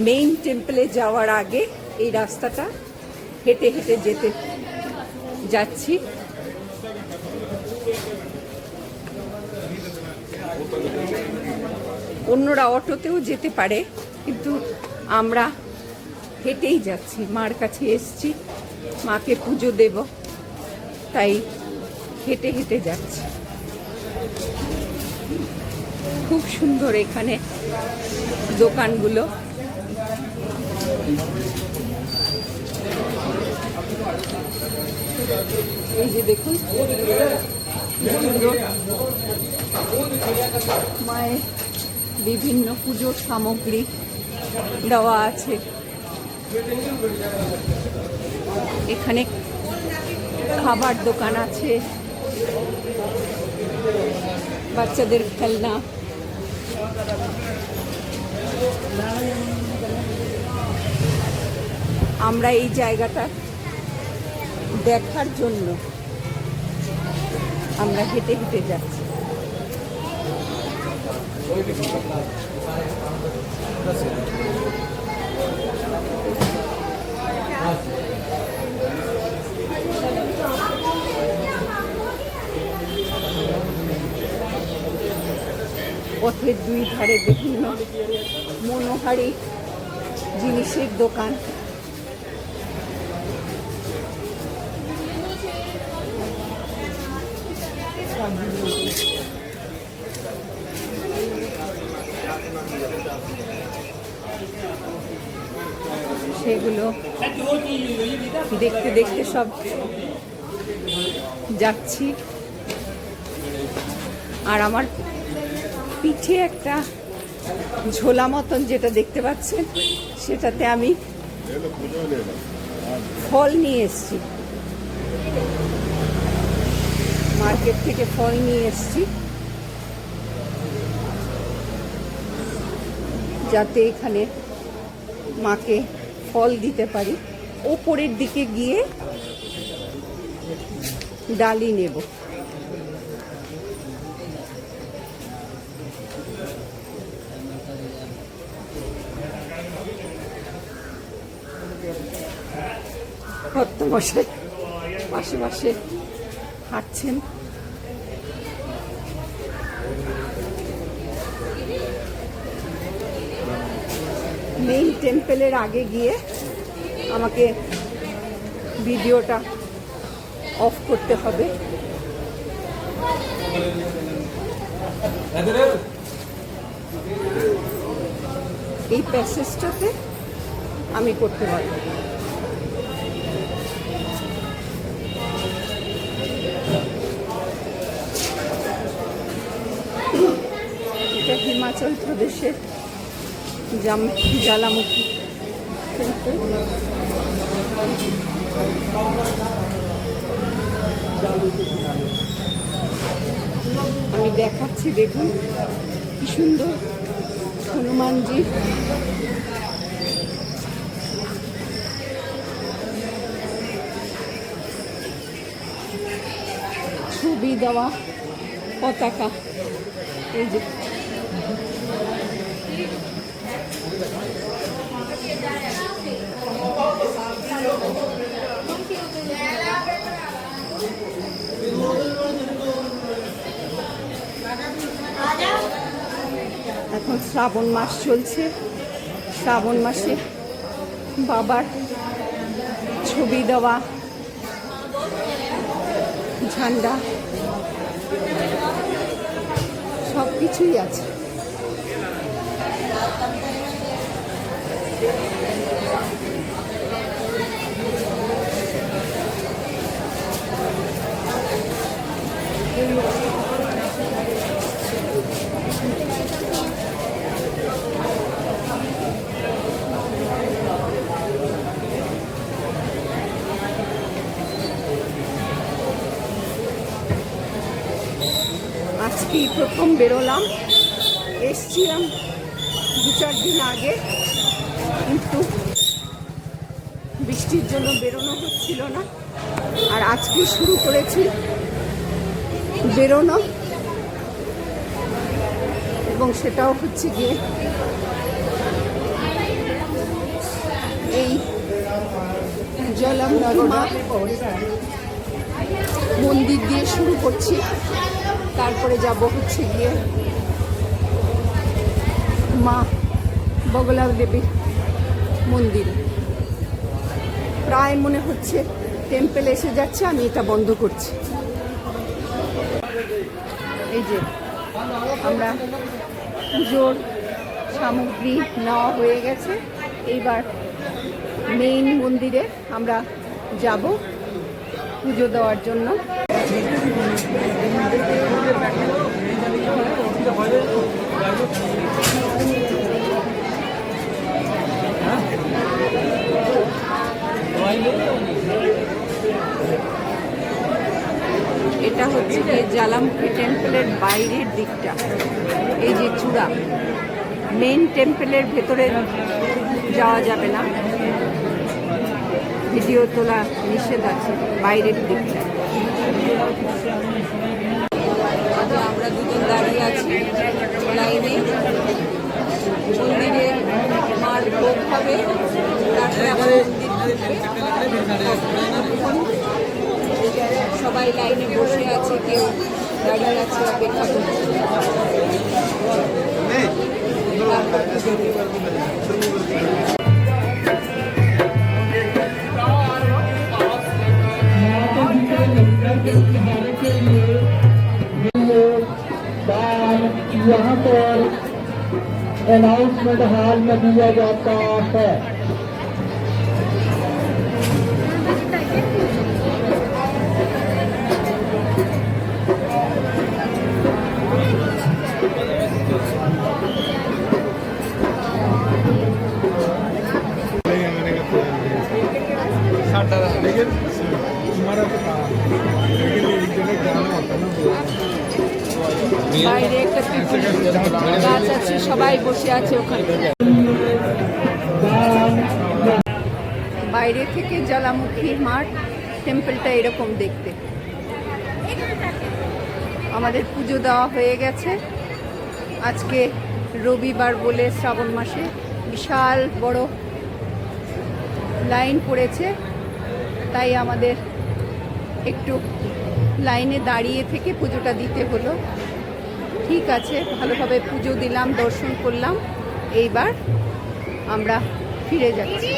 Main টেম্পলে যাওয়ার আগে এই রাস্তাটা হেঁটে হেঁটে যেতে যাচ্ছি। অন্যরা অটোতেও যেতে পারে, কিন্তু আমরা হেঁটেই যাচ্ছি। মার কাছে এসছি, মাকে পুজো দেব, তাই হেঁটে হেঁটে যাচ্ছি। খুব সুন্দর এখানে দোকানগুলো। এই যে দেখুন, মায়ের বিভিন্ন পুজোর সামগ্রী দেওয়া আছে। এখানে খাবার দোকান আছে, বাচ্চাদের খেলনা। আমরা এই জায়গাটা দেখার জন্য আমরা হেঁটে হেঁটে যাচ্ছি। পথের দুই ধারে বিভিন্ন মনোহারী জিনিসের দোকান। সেগুলো দেখতে দেখতে সব যাচ্ছি। আর আমার পিঠে একটা ঝোলা মতন যেটা দেখতে পাচ্ছেন, সেটাতে আমি ফল নিয়ে এসছি, মার্কেট থেকে ফল নিয়ে এসছি, যাতে এখানে মাকে ফল দিতে পারি। ওপরের দিকে গিয়ে ডালি নেব। ভর্তমশাই পাশে পাশে হাঁটছেন। মেইন টেম্পলের আগে গিয়ে আমাকে ভিডিওটা অফ করতে হবে। এই প্যাসেজটাতে আমি করতে পারবো। এটা হিমাচল প্রদেশের জ্বালামুখী। আমি দেখাচ্ছি, দেখুন কি সুন্দর হনুমানজি। ছবি দেওয়া পতাকা। এই যে এখন শ্রাবণ মাস চলছে। শ্রাবণ মাসে বাবার ছবি দেওয়া ঝান্ডা সব কিছুই আছে। আজকেই প্রথম বেরোলাম। এসছিলাম 2-4 দিন আগে, কিন্তু বৃষ্টির জন্য বেরোনো হচ্ছিল না। আর আজকে শুরু করেছি বেরোনো, এবং সেটাও হচ্ছে গিয়ে এই জলামুখী মা মন্দির দিয়ে শুরু করছি, তারপরে যাব হচ্ছে গিয়ে মা বগলা দেবীর মন্দির। প্রায় মনে হচ্ছে টেম্পল এসে যাচ্ছে, আমি এটা বন্ধ করছি। এই যে আমরা পুজোর সামগ্রী নেওয়া হয়ে গেছে, এইবার মেইন মন্দিরে আমরা যাব পুজো দেওয়ার জন্য। এটা হচ্ছে যে জ্বালামুখী টেম্পলের বাইরের দিকটা, এই যে চূড়া। মেইন টেম্পলের ভেতরে যাওয়া যাবে না, ভিডিও তোলা নিষেধ আছে বাইরের দিকটা। আমরা দুজন দাঁড়িয়ে আছি লাইনে, মন্দিরে মার ভোগ হবে, তারপরে আবার সবাই লাইনে বসে আছে, কেউ দাঁড়িয়ে আছে অপেক্ষা করছে। यहाँ पर अनाउंसमेंट हॉल में दिया जाता है। लेकिन हमारा तो लेकिन एक जगह जाना होता ना, বাইরে একটা গাছ আছে, সবাই বসে আছে ওখানে। বাইরে থেকে জ্বালামুখী মাঠ টেম্পলটা এরকম দেখতে। আমাদের পুজো দেওয়া হয়ে গেছে। আজকে রবিবার বলে শ্রাবণ মাসে বিশাল বড় লাইন পড়েছে, তাই আমাদের একটু লাইনে দাঁড়িয়ে থেকে পুজোটা দিতে হলো। ঠিক আছে, ভালোভাবে পুজো দিলাম, দর্শন করলাম, এইবার আমরা ফিরে যাচ্ছি।